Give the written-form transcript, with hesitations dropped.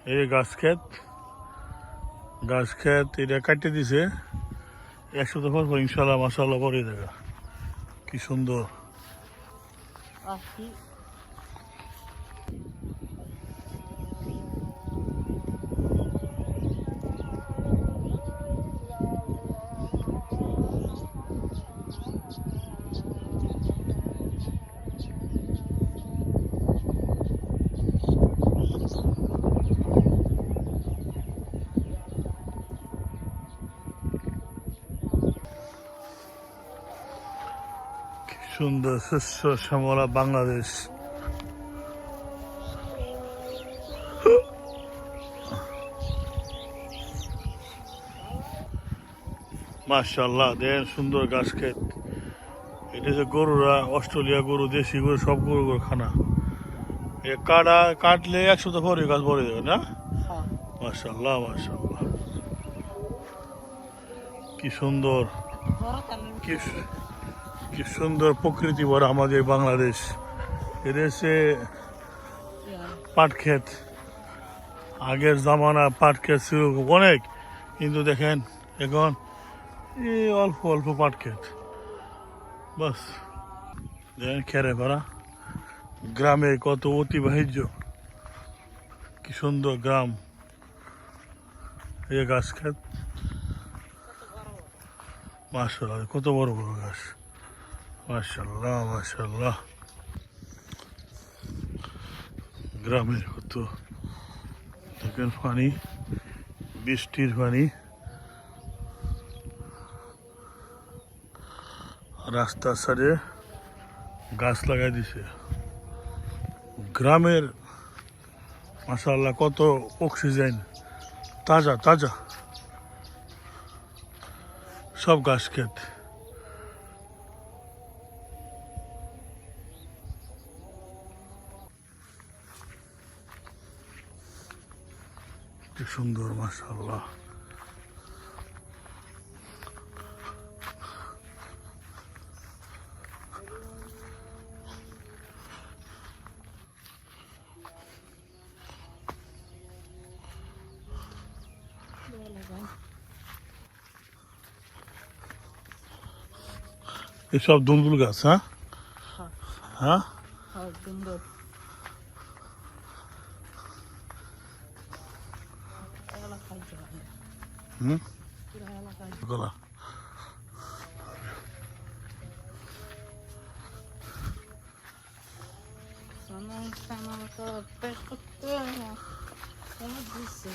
এই গাছ ক্ষেত এটা কাটতে দিছে 1 সপ্তাহ পর ইনশাল্লাহ মাশাআল্লাহ পরে দেখা কি সুন্দর। সুন্দর শস্য শ্যামলা বাংলাদেশ। মাশাআল্লাহ দেন সুন্দর গাছ ক্ষেত। এটা যে গরুরা অস্ট্রেলিয়া গরু দেশি গরু সব গরু খানা কাটলে 1 সপ্তাহ পরে গাছ ভরে দেবে না। মাশাআল্লাহ মাশাআল্লাহ কি সুন্দর কি সুন্দর প্রকৃতি ভরা আমাদের বাংলাদেশ। এদেশে পাট ক্ষেত আগের জামানা পাট ক্ষেত ছিল অনেক, কিন্তু দেখেন এখন এই অল্প অল্প পাট ক্ষেত বাস। দেখেন খেরে ভরা গ্রামে কত অতিবাহিত কি সুন্দর গ্রাম। এই গাছ ক্ষেত মাশাআল্লাহ কত বড় বড় গাছ মাশাআল্লাহ মাশাআল্লাহ। গ্রামের কত দেখেন পানি, বৃষ্টির পানি, রাস্তার সাইডে গাছ লাগাই দিছে। গ্রামের মাশাআল্লাহ কত অক্সিজেন, তাজা তাজা সব গাছ ক্ষেত। কি সুন্দর মাশাআল্লাহ। এসব দুন্দুল গাছ। হ্যাঁ গলা Sana pesco, como dice.